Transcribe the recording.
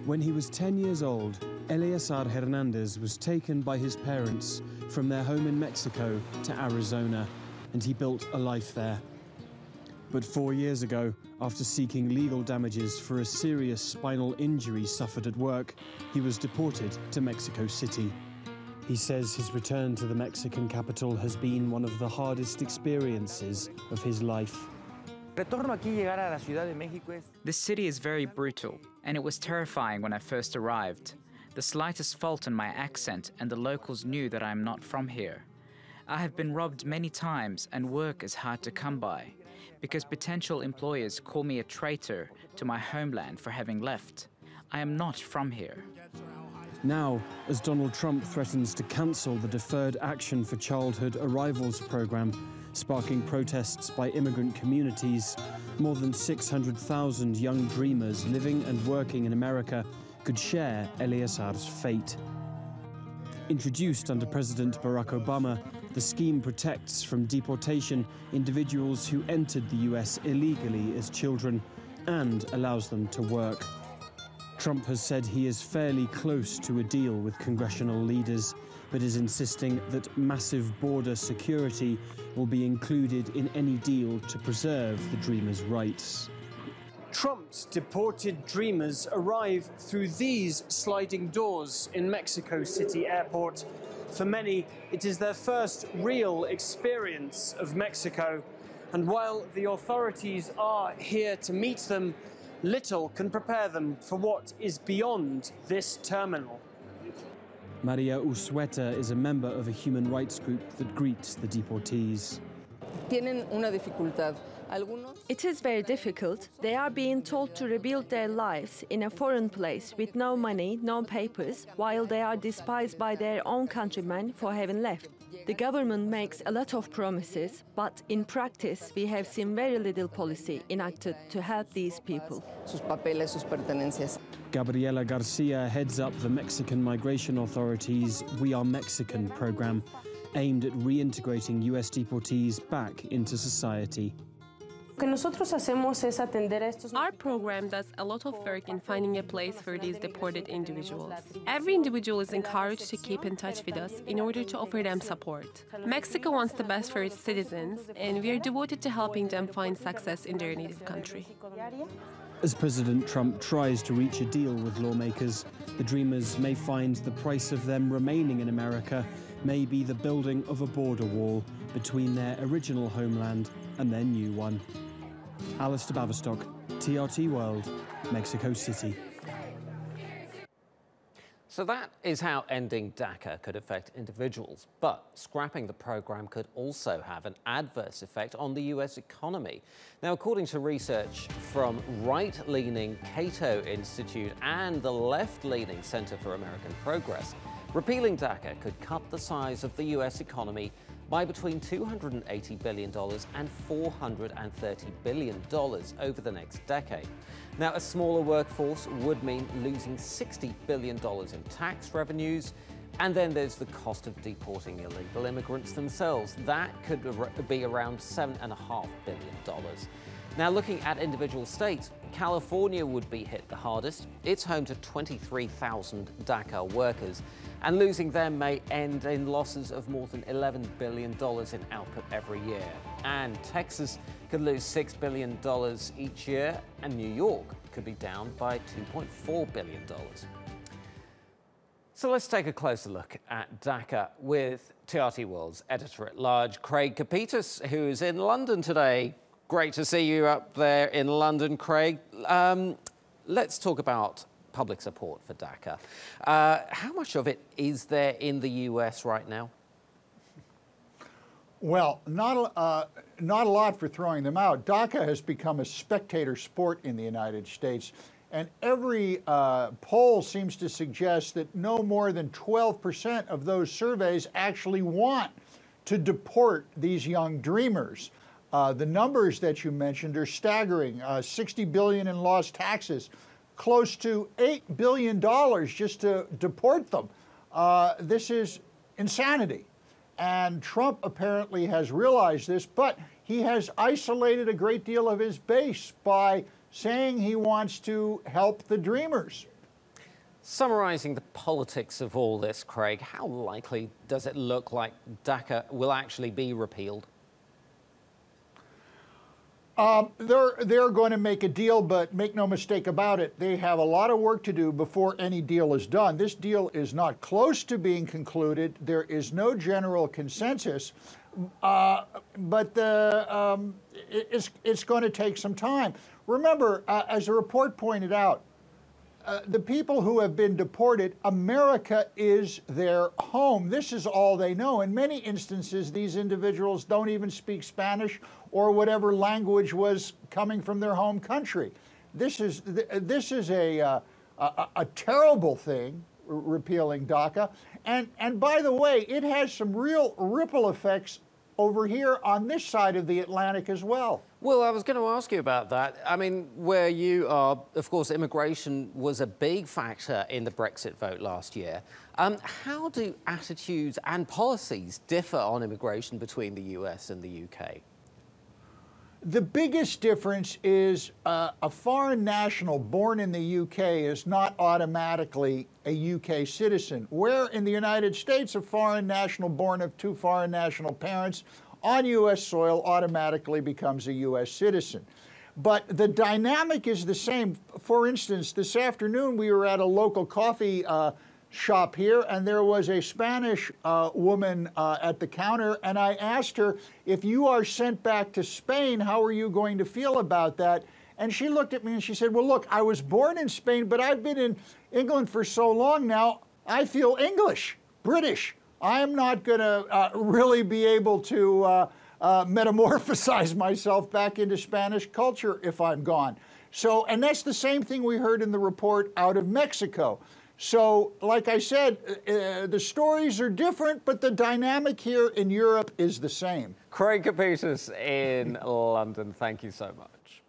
When he was 10 years old, Eleazar Hernandez was taken by his parents from their home in Mexico to Arizona, and he built a life there. But 4 years ago, after seeking legal damages for a serious spinal injury suffered at work, he was deported to Mexico City. He says his return to the Mexican capital has been one of the hardest experiences of his life. This city is very brutal, and it was terrifying when I first arrived. The slightest fault in my accent, and the locals knew that I am not from here. I have been robbed many times, and work is hard to come by, because potential employers call me a traitor to my homeland for having left. I am not from here. Now, as Donald Trump threatens to cancel the Deferred Action for Childhood Arrivals program, sparking protests by immigrant communities, more than 600,000 young dreamers living and working in America could share Eleazar's fate. Introduced under President Barack Obama, the scheme protects from deportation individuals who entered the US illegally as children and allows them to work. Trump has said he is fairly close to a deal with congressional leaders, but is insisting that massive border security will be included in any deal to preserve the dreamers' rights. Trump's deported dreamers arrive through these sliding doors in Mexico City Airport. For many, it is their first real experience of Mexico. And while the authorities are here to meet them, little can prepare them for what is beyond this terminal. Maria Usueta is a member of a human rights group that greets the deportees. It is very difficult. They are being told to rebuild their lives in a foreign place with no money, no papers, while they are despised by their own countrymen for having left. The government makes a lot of promises, but in practice we have seen very little policy enacted to help these people. Gabriela Garcia heads up the Mexican Migration Authority's We Are Mexican program, aimed at reintegrating US deportees back into society. Our program does a lot of work in finding a place for these deported individuals. Every individual is encouraged to keep in touch with us in order to offer them support. Mexico wants the best for its citizens, and we are devoted to helping them find success in their native country. As President Trump tries to reach a deal with lawmakers, the dreamers may find the price of them remaining in America may be the building of a border wall between their original homeland and their new one. Alasdair Baverstock, TRT World, Mexico City. So that is how ending DACA could affect individuals, but scrapping the program could also have an adverse effect on the US economy. Now, according to research from right-leaning Cato Institute and the left-leaning Center for American Progress, repealing DACA could cut the size of the US economy by between $280 billion and $430 billion over the next decade. Now, a smaller workforce would mean losing $60 billion in tax revenues, and then there's the cost of deporting illegal immigrants themselves. That could be around $7.5 billion. Now, looking at individual states, California would be hit the hardest. It's home to 23,000 DACA workers, and losing them may end in losses of more than $11 billion in output every year. And Texas could lose $6 billion each year, and New York could be down by $2.4 billion. So let's take a closer look at DACA with TRT World's editor-at-large, Craig Copetas, who's in London today. Great to see you up there in London, Craig. Let's talk about public support for DACA. How much of it is there in the US right now? Well, not a lot for throwing them out. DACA has become a spectator sport in the United States, and every poll seems to suggest that no more than 12% of those surveys actually want to deport these young dreamers. The numbers that you mentioned are staggering. $60 billion in lost taxes, close to $8 billion just to deport them. This is insanity. And Trump apparently has realized this, but he has isolated a great deal of his base by saying he wants to help the dreamers. Summarising the politics of all this, Craig, how likely does it look like DACA will actually be repealed? They're going to make a deal, but make no mistake about it, they have a lot of work to do before any deal is done. This deal is not close to being concluded. There is no general consensus, but it's going to take some time. Remember, as the report pointed out, the people who have been deported, America is their home. This is all they know. In many instances, these individuals don't even speak Spanish or whatever language was coming from their home country. This is a terrible thing, repealing DACA. And by the way, it has some real ripple effects over here on this side of the Atlantic as well. Well, I was going to ask you about that. I mean, where you are, of course, immigration was a big factor in the Brexit vote last year. How do attitudes and policies differ on immigration between the US and the UK? The biggest difference is a foreign national born in the UK is not automatically a UK citizen, where in the United States a foreign national born of two foreign national parents on US soil automatically becomes a US citizen. But the dynamic is the same. For instance, this afternoon we were at a local coffee shop here, and there was a Spanish woman at the counter, and I asked her, if you are sent back to Spain, how are you going to feel about that? And she looked at me and she said, well, look, I was born in Spain, but I've been in England for so long now, I feel English, British. I am not going to really be able to metamorphosize myself back into Spanish culture if I'm gone. So, and that's the same thing we heard in the report out of Mexico. So, like I said, the stories are different, but the dynamic here in Europe is the same. Craig Copetas in London, thank you so much.